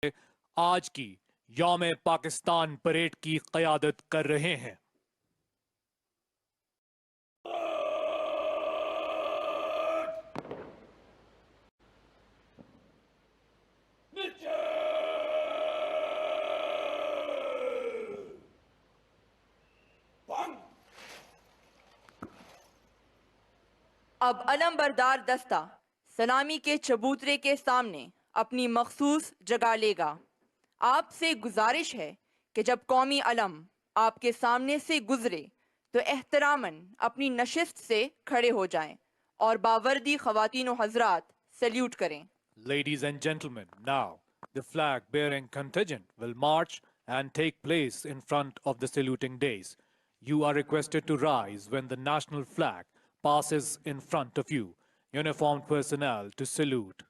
आज की यौम पाकिस्तान परेड की क़यादत कर रहे हैं। अब अलमबरदार दस्ता सलामी के चबूतरे के सामने अपनी मखसूस जगह लेगा। आपसे गुजारिश है कि जब कौमी अलम आपके सामने से गुजरे तो एहतरामन अपनी नशिस्त से खड़े हो जाएं और बावर्दी ख़वातीन व हज़रात सल्यूट करें। Ladies and gentlemen, now the flag bearing contingent will march and take place in front of the saluting dais. You are requested to rise when the national flag passes in front of you. Uniformed personnel to salute.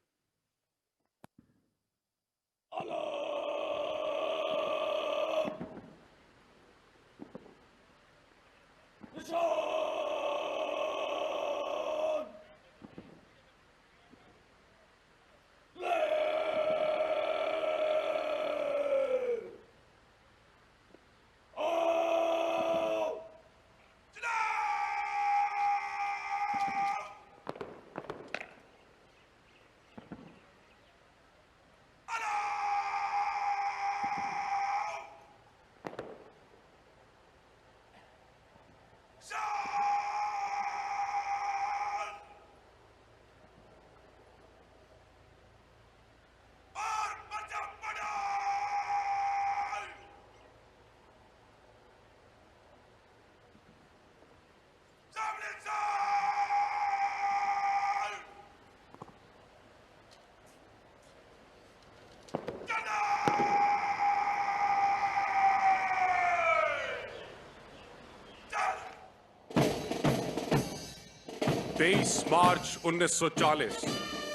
मार्च 1940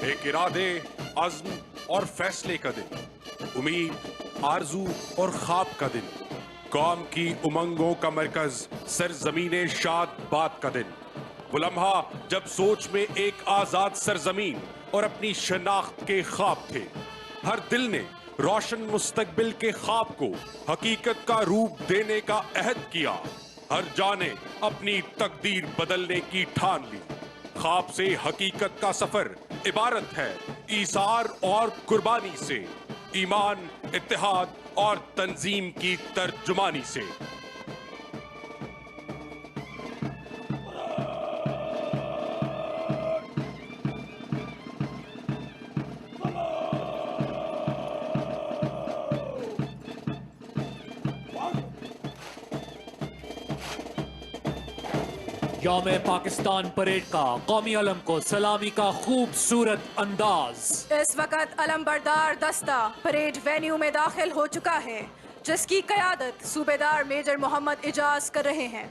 एक इरादे, अज़्म और फैसले का दिन, उम्मीद, आरजू और ख्वाब का दिन, कौम की उमंगों का मरकज सरजमीने शाद बात का दिन, वो लम्हा जब सोच में एक आजाद सरजमीन और अपनी शनाख्त के ख्वाब थे। हर दिल ने रोशन मुस्तकबिल के ख्वाब को हकीकत का रूप देने का अहद किया। हर जाने अपनी तकदीर बदलने की ठान ली। ख्वाब से हकीकत का सफर इबारत है ईसार और कुर्बानी से, ईमान, इत्तेहाद और तंजीम की तर्जुमानी से। यौम पाकिस्तान परेड का कौमी अलम को सलामी का खूबसूरत अंदाज। इस वक्त अलमबरदार दस्ता परेड वेन्यू में दाखिल हो चुका है, जिसकी क़यादत सूबेदार मेजर मोहम्मद इजाज कर रहे हैं।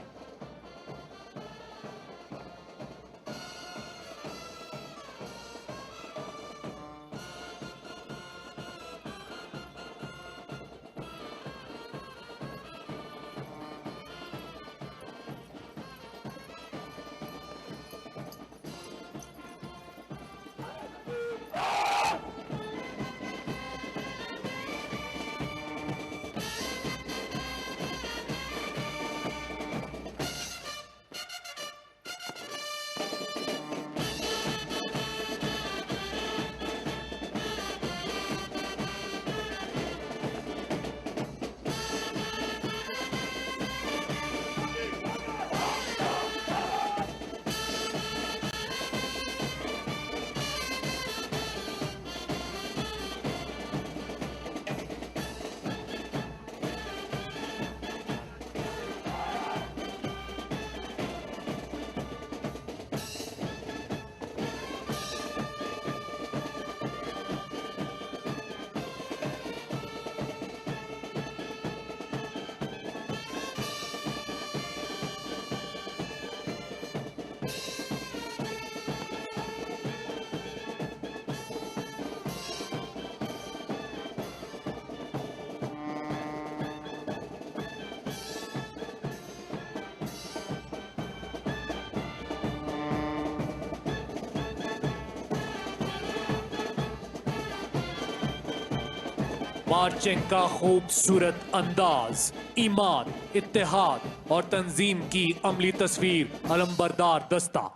मार्चिंग का खूबसूरत अंदाज, ईमान, इत्तेहाद और तंजीम की अमली तस्वीर अलंबरदार दस्ता।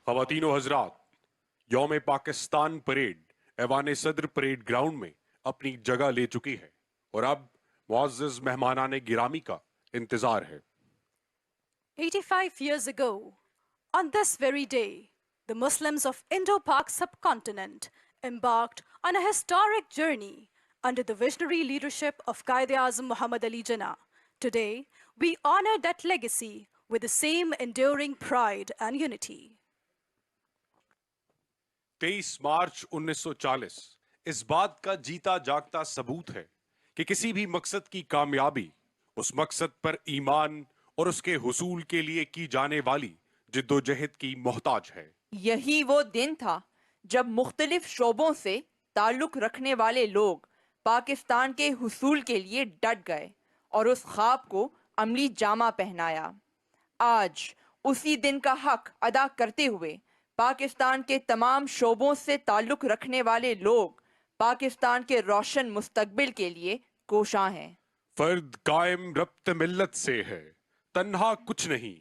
ख़वातीनो हज़रात, यौम पाकिस्तान परेड ऐवान सदर परेड ग्राउंड में अपनी जगह ले चुकी है और अब मुअज़्ज़ज़ मेहमानाने गिरामी का इंतजार है। 85 years ago, on this very day, the Muslims of Indo-Pak subcontinent embarked on a historic journey under the visionary leadership of Quaid-e-Azam Muhammad Ali Jinnah. Today, we honor that legacy with the same enduring pride and unity. 23 मार्च 1940 इस बात का जीता जागता सबूत है कि किसी भी मकसद की कामयाबी उस मकसद पर ईमान और उसके हुसूल के लिए की जाने वाली जिद्दोजहद की मोहताज है। यही वो दिन था जब मुख्तलिफ शोबों से ताल्लुक रखने वाले लोग पाकिस्तान के हुसूल के लिए डट गए और उस ख्वाब को अमली जामा पहनाया। आज उसी दिन का हक अदा करते हुए पाकिस्तान के तमाम शोबों से ताल्लुक रखने वाले लोग पाकिस्तान के रोशन मुस्तकबिल के लिए कोशां हैं। फर्द कायम रब्त मिल्लत से है, तन्हा कुछ नहीं,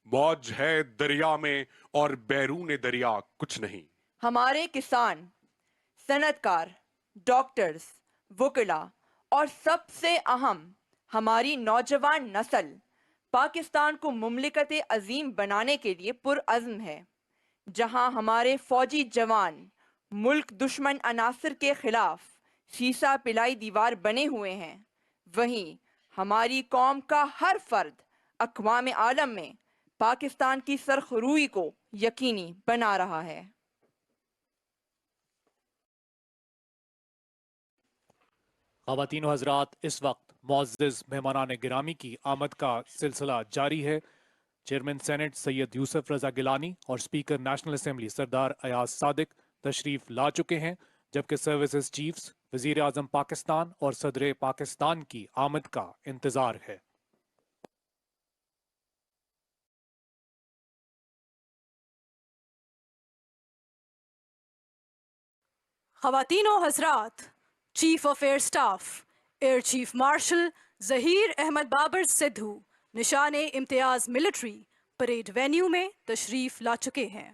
मौज है दरिया में और बैरून दरिया कुछ नहीं। हमारे किसान, सनतकार, डॉक्टर्स, वकीला और सबसे अहम हमारी नौजवान नस्ल पाकिस्तान को मुमलिकत अजीम बनाने के लिए पुरअज़्म है। जहां हमारे फौजी जवान मुल्क दुश्मन अनासर के खिलाफ शीशा पिलाई दीवार बने हुए हैं, वहीं हमारी कौम का हर फर्द अक़वाम आलम में पाकिस्तान की सरखरूई को यकीनी बना रहा है। ख़वातीनो हज़रात, इस वक्त मुअज़्ज़ज़ मेहमानाने गिरामी की आमद का सिलसिला जारी है। चेयरमैन सेनेट सैयद यूसुफ रज़ा गिलानी और स्पीकर नेशनल असेंबली सरदार अयाज सादिक तशरीफ ला चुके हैं, जबकि सर्विसेज चीफ्स, वज़ीर आज़म पाकिस्तान और सदर पाकिस्तान की आमद का इंतज़ार है। ख़वातीनो हज़रात, chief of air staff air chief marshal Zaheer Ahmed Babar Sidhu निशाने इम्तियाज मिलिट्री परेड वेन्यू में तशरीफ ला चुके हैं।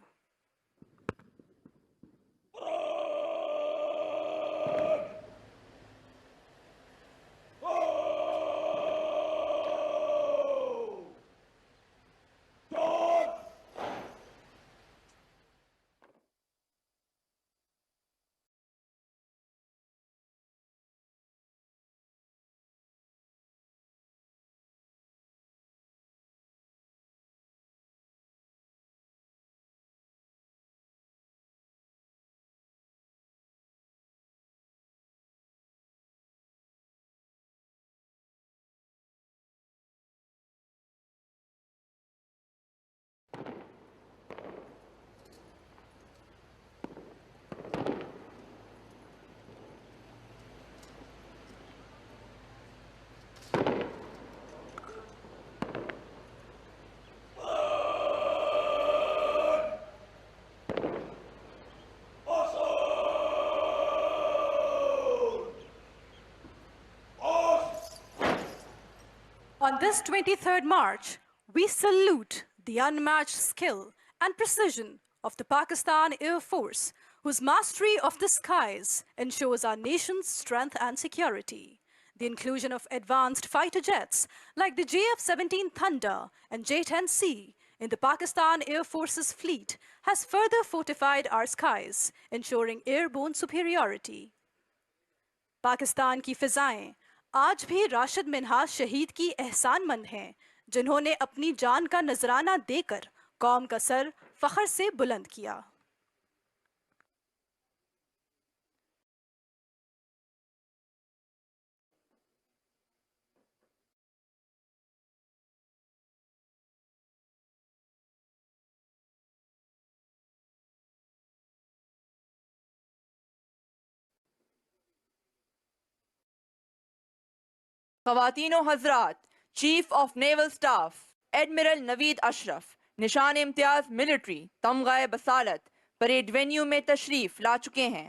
On this 23rd March, we salute the unmatched skill and precision of the Pakistan Air Force, whose mastery of the skies ensures our nation's strength and security. The inclusion of advanced fighter jets like the JF-17 Thunder and J-10C in the Pakistan Air Force's fleet has further fortified our skies, ensuring airborne superiority. Pakistan की फिजाएं आज भी राशिद मिन्हाज शहीद की एहसानमंद हैं, जिन्होंने अपनी जान का नजराना देकर कौम का सर फख्र से बुलंद किया। ख़वातीन व हज़रात, chief of naval staff admiral Naveed Ashraf निशान इम्तियाज मिलिट्री तमगाए बसालत परेड वेन्यू में तशरीफ ला चुके हैं।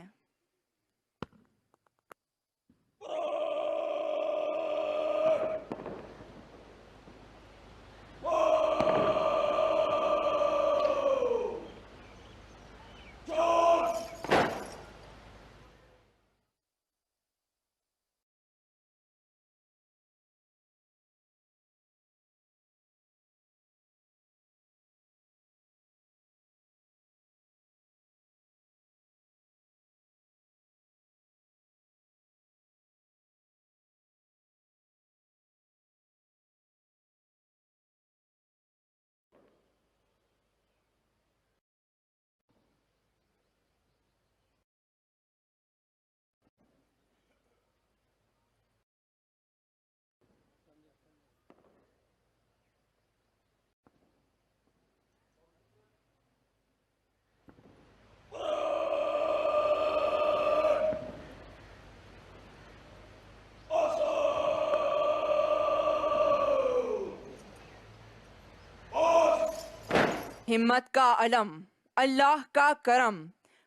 हिम्मत का अलम, अल्लाह का करम,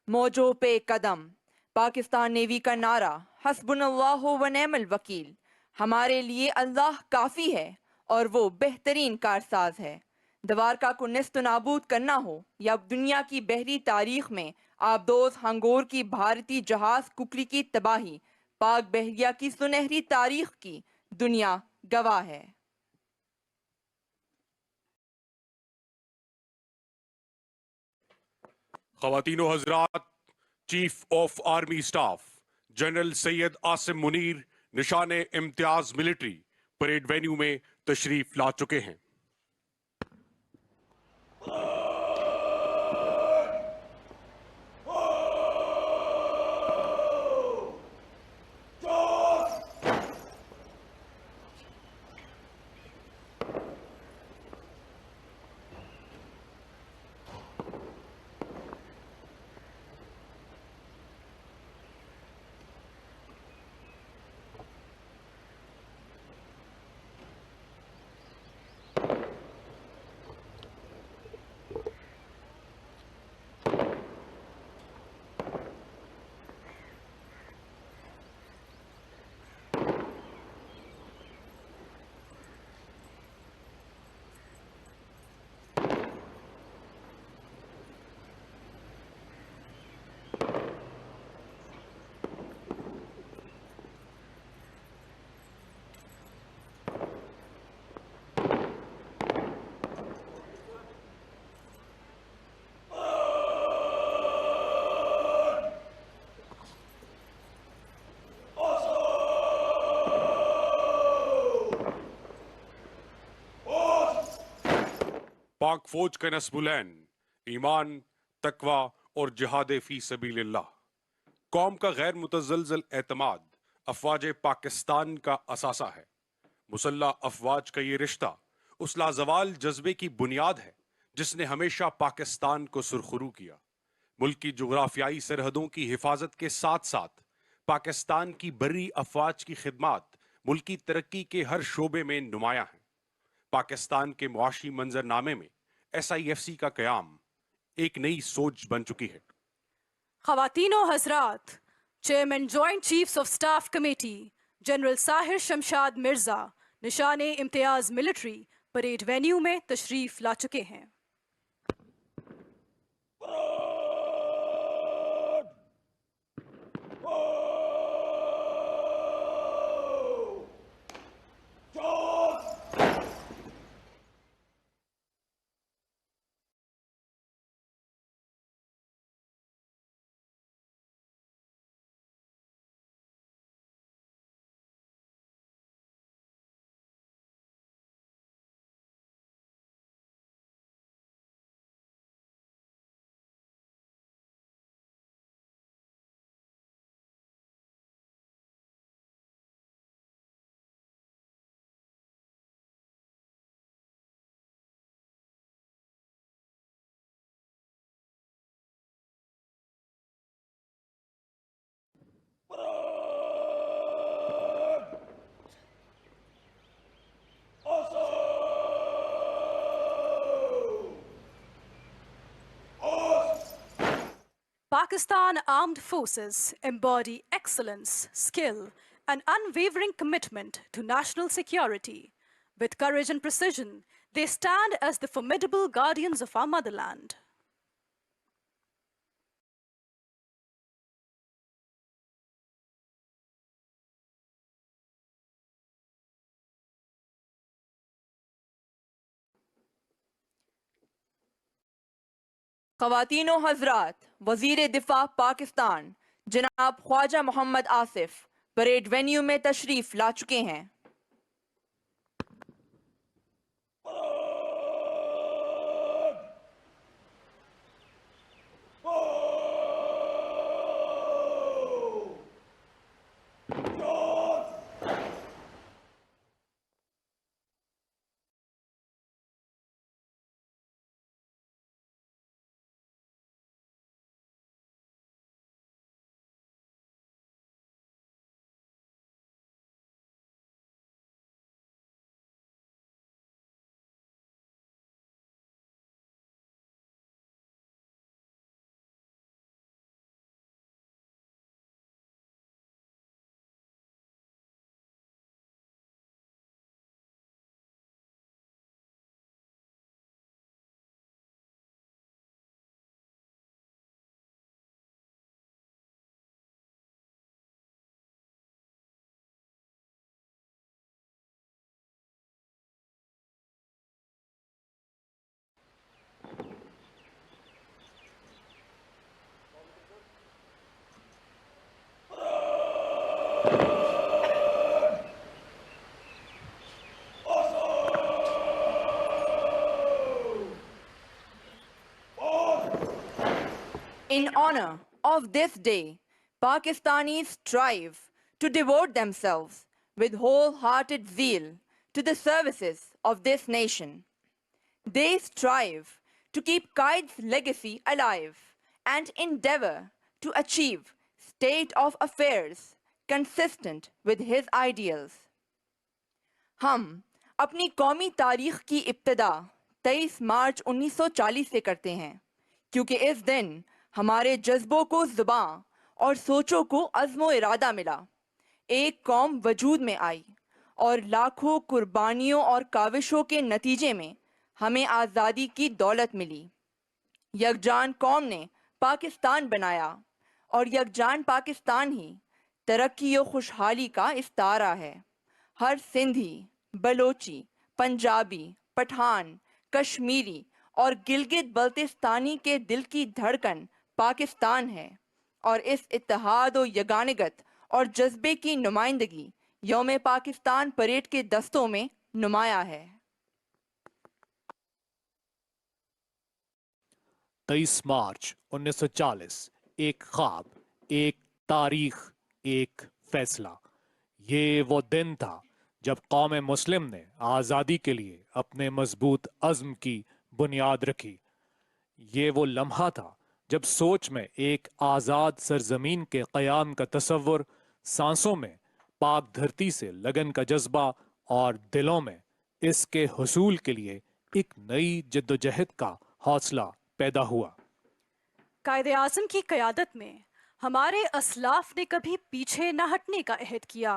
मौजों पे कदम। पाकिस्तान नेवी का नारा हस्बुनल्लाहु व निअमल वकील। हमारे लिए अल्लाह काफ़ी है और वो बेहतरीन कारसाज है। दवारका को निस्त नाबूद करना हो या दुनिया की बहरी तारीख में आबदोज हंगोर की भारतीय जहाज कुकरी की तबाही, पाक बहरिया की सुनहरी तारीख की दुनिया गवाह है। ख़वातीनो हज़रात, chief of army staff general Syed Asim Munir निशाने इम्तियाज मिलिट्री परेड वेन्यू में तशरीफ ला चुके हैं। पाक फौज का नस्बुलैन ईमान, तकवा और जिहाद फी सबीलिल्लाह। कौम का गैर मुतज़लज़ल एतमाद अफवाज पाकिस्तान का असासा है। मुसल्लह अफवाज का ये रिश्ता उस लाजवाल जज्बे की बुनियाद है जिसने हमेशा पाकिस्तान को सुरखरू किया। मुल्क की जुग्राफियाई सरहदों की हिफाजत के साथ साथ पाकिस्तान की बर्री अफवाज की खिदमात मुल्क की तरक्की के हर शोबे में नुमायां हैं। पाकिस्तान के मुआशी मंजरनामे में SIFC का क़याम एक नई सोच बन चुकी है। ख़वातीनो हज़रात, chairman joint chiefs of staff committee general Sahir Shamshad Mirza निशाने इम्तियाज मिलिट्री परेड वेन्यू में तशरीफ ला चुके हैं। Pakistan Armed Forces embody excellence, skill, and unwavering commitment to national security. With courage and precision, they stand as the formidable guardians of our motherland. ख़वातीनो हज़रात, वज़ीर दिफ़ा पाकिस्तान जनाब Khwaja Mohammad Asif parade venue में तशरीफ़ ला चुके हैं। In honor of this day, Pakistanis strive to devote themselves with wholehearted zeal to the services of this nation. They strive to keep Qaid's legacy alive and endeavor to achieve state of affairs consistent with his ideals. हम अपनी कौमी तारीख की इब्तिदा 23 मार्च 1940 से करते हैं, क्योंकि इस दिन हमारे जज्बों को ज़ुबान और सोचों को अज़्म इरादा मिला, एक कौम वजूद में आई और लाखों कुर्बानियों और काविशों के नतीजे में हमें आज़ादी की दौलत मिली। यकजान कौम ने पाकिस्तान बनाया और यकजान पाकिस्तान ही तरक्की और खुशहाली का इस्तारा है। हर सिंधी, बलोची, पंजाबी, पठान, कश्मीरी और गिलगित बल्तिस्तानी के दिल की धड़कन पाकिस्तान है और इस इत्तेहाद और यगानगत और जज्बे की नुमाइंदगी यौम पाकिस्तान परेड के दस्तों में नुमाया है। 23 मार्च 1940, एक ख्वाब, एक तारीख, एक फैसला। ये वो दिन था जब कौम मुस्लिम ने आज़ादी के लिए अपने मजबूत अज़्म की बुनियाद रखी। ये वो लम्हा था जब सोच में एक आज़ाद सरजमीन के क़याम का तसव्वुर, सांसों में पाक धरती से लगन का जज्बा और दिलों में इसके हुसूल के लिए एक नई जद्दोजहद का हौसला पैदा हुआ। कायदे आज़म की क़यादत में हमारे असलाफ ने कभी पीछे न हटने का अहद किया।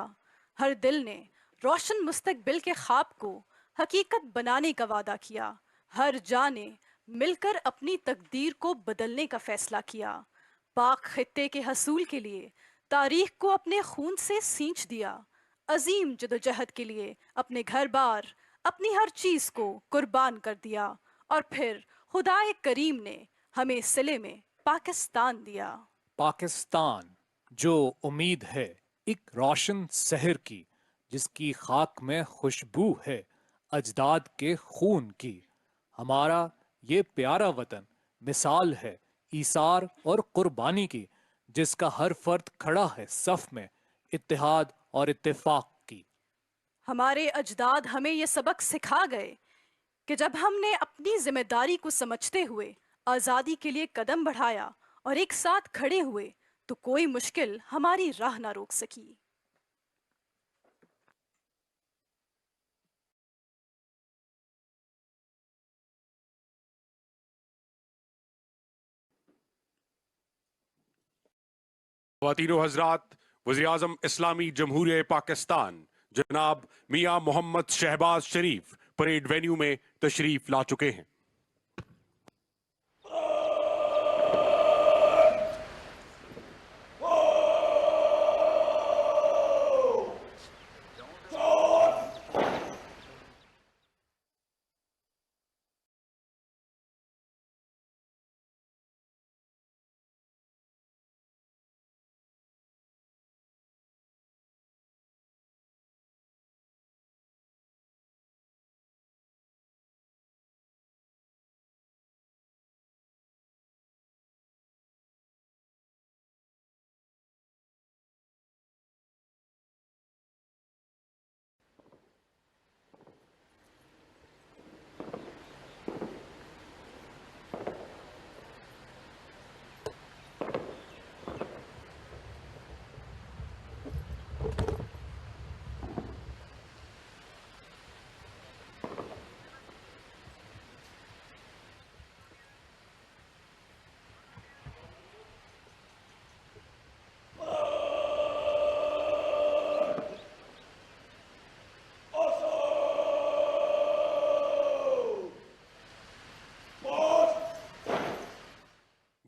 हर दिल ने रोशन मुस्तकबिल के ख्वाब को हकीकत बनाने का वादा किया। हर जान ने मिलकर अपनी तकदीर को बदलने का फैसला किया। पाक खित्ते के हसूल के लिए तारीख को अपने खून से सींच दिया। अजीम जदोजहद के लिए अपने घर बार, अपनी हर चीज को कुर्बान कर दिया और फिर खुदाए करीम ने हमें सिले में पाकिस्तान दिया। पाकिस्तान जो उम्मीद है एक रोशन शहर की, जिसकी खाक में खुशबू है अजदाद के खून की। हमारा ये प्यारा वतन मिसाल है ईसार और कुर्बानी की, जिसका हर फर्द खड़ा है सफ में इत्तेहाद और इत्तेफाक की। हमारे अजदाद हमें ये सबक सिखा गए कि जब हमने अपनी जिम्मेदारी को समझते हुए आज़ादी के लिए कदम बढ़ाया और एक साथ खड़े हुए तो कोई मुश्किल हमारी राह ना रोक सकी। ख्वातीनो हजरात, वज़ीर-ए-आज़म इस्लामी जमहूरिया पाकिस्तान जनाब मियां मोहम्मद शहबाज शरीफ परेड वेन्यू में तशरीफ ला चुके हैं।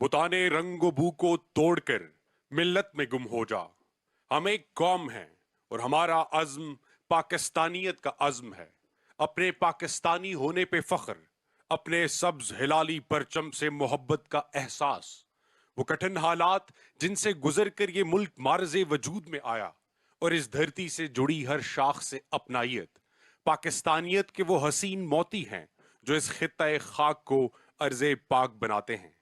बुताने रंगो बू को तोड़कर मिल्लत में गुम हो जा। हम एक कौम हैं और हमारा अज़्म पाकिस्तानियत का अज़्म है। अपने पाकिस्तानी होने पे फख्र, अपने सब्ज हिलाली परचम से मोहब्बत का एहसास। वो कठिन हालात जिनसे गुजर कर ये मुल्क मार्ज़े वजूद में आया और इस धरती से जुड़ी हर शाख से अपनाइयत। पाकिस्तानियत के वो हसीन मोती हैं जो इस खित्ता खाक को अर्ज़े पाक बनाते हैं।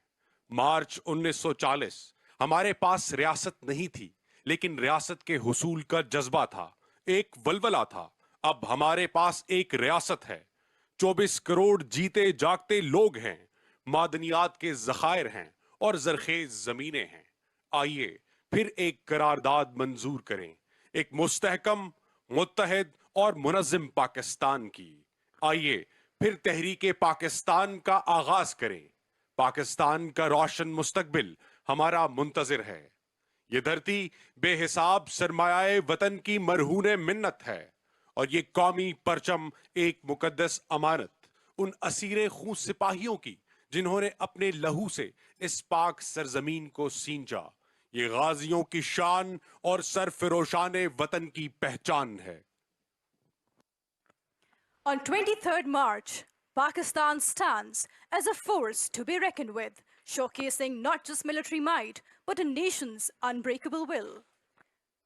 मार्च 1940 हमारे पास रियासत नहीं थी, लेकिन रियासत के हुसूल का जज्बा था, एक वलवला था। अब हमारे पास एक रियासत है, 24 करोड़ जीते जागते लोग हैं, मादनियात के जखायर हैं और जरखेज जमीनें हैं। आइए फिर एक करारदाद मंजूर करें, एक मुस्तहकम, मुत्तहिद और मुनज़्ज़म पाकिस्तान की। आइए फिर तहरीके पाकिस्तान का आगाज करें। पाकिस्तान का रोशन मुस्तकबिल हमारा मुंतजिर है। ये धरती बेहिसाब सरमाए वतन की मरहूने मिन्नत है और ये कौमी परचम एक मुकद्दस अमानत उन असीरे खून सिपाहियों की जिन्होंने अपने लहू से इस पाक सरजमीन को सींचा। ये गाजियों की शान और सरफरोशाने वतन की पहचान है। On 23rd March, Pakistan stands as a force to be reckoned with, showcasing not just military might, but a nation's unbreakable will.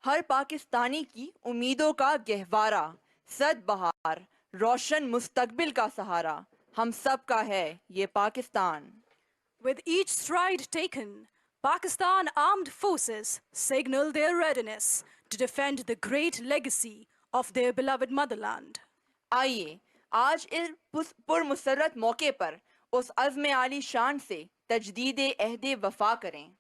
हर पाकिस्तानी की उम्मीदों का गहवारा, सदबहार, रोशन मुस्तकबिल का सहारा हम सब का है ये Pakistan. With each stride taken, Pakistan armed forces signal their readiness to defend the great legacy of their beloved motherland. आइए आज इस पुरमुसर्रत मौके पर उस अज़्म आली शान से तजदीद अहद वफा करें।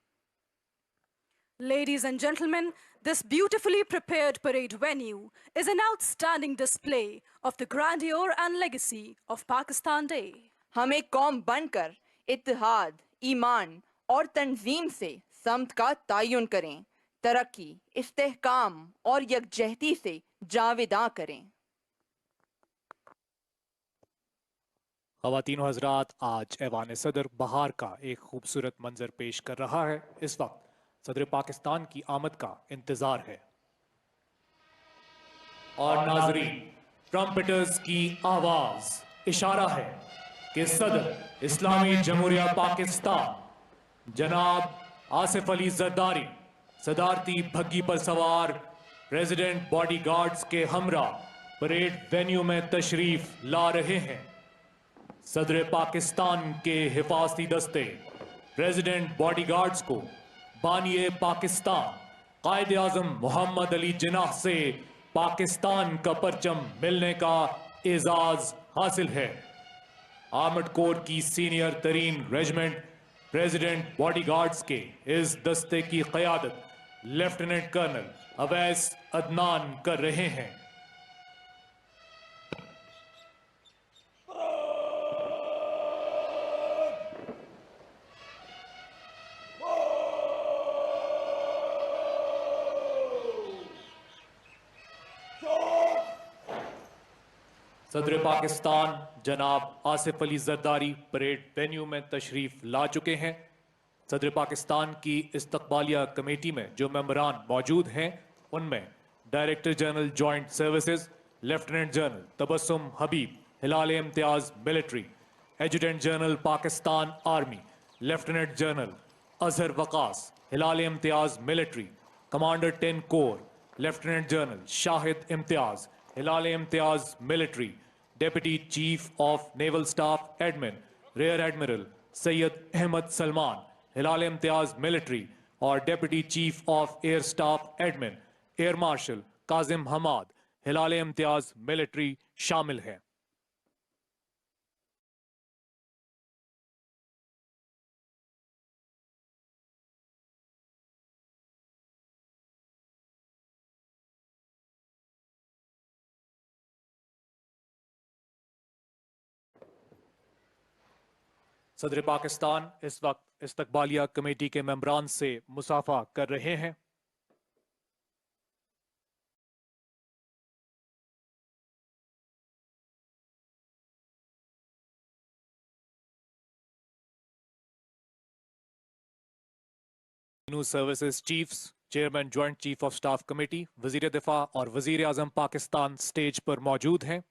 Ladies and gentlemen, this beautifully prepared parade venue is an outstanding display of the grandeur and legacy of Pakistan Day. हम एक कौम बनकर इत्तेहाद, ईमान और तंजीम से समत का तयन करें तरक्की, इस्तेहकाम और यकजहती से जावेदा करें। ख़वातीन व हज़रात, आज ऐवान सदर बहार का एक खूबसूरत मंजर पेश कर रहा है। इस वक्त सदर पाकिस्तान की आमद का इंतज़ार है और नाजरीन, ट्रम्पेटर्स की आवाज इशारा है कि सदर इस्लामी जमहूरिया पाकिस्तान जनाब आसिफ अली जरदारी सदारती भग्गी पर सवार प्रेसिडेंट बॉडीगार्ड्स के हमरा परेड वेन्यू में तशरीफ ला रहे हैं। सदर पाकिस्तान के हिफाजती दस्ते प्रेसिडेंट बॉडीगार्ड्स को बानिए पाकिस्तान कायद आजम मोहम्मद अली जिन्नाह से पाकिस्तान का परचम मिलने का एजाज हासिल है। आर्मड कोर की सीनियर तरीन रेजिमेंट प्रेसिडेंट बॉडीगार्ड्स के इस दस्ते की क़यादत लेफ्टिनेंट कर्नल अवैस अदनान कर रहे हैं। सदर पाकिस्तान जनाब आसिफ अली जरदारी परेड वेन्यू में तशरीफ ला चुके हैं। सदर पाकिस्तान की इस्तकबालिया कमेटी में जो मेंबरान मौजूद हैं, उनमें director general joint services lieutenant general Tabassum Habib हिलाल इम्तियाज military, adjutant general Pakistan army lieutenant general Azhar Waqas हिलाल इम्तियाज military, commander 10 corps lieutenant general Shahid Imtiaz हिलाल इम्तियाज military, deputy chief of naval staff admin rear admiral Syed Ahmed Salman हिलाल इम्तियाज मिलिट्री और deputy chief of air staff admin air marshal Kazim Hammad हिलाल इम्तियाज मिलिट्री शामिल हैं। सदर पाकिस्तान इस वक्त इस्तकबालिया कमेटी के मेंबरान से मुसाफा कर रहे हैं। News services chiefs, chairman joint chief of staff committee, वजीर दिफा और वजीर आजम पाकिस्तान स्टेज पर मौजूद हैं।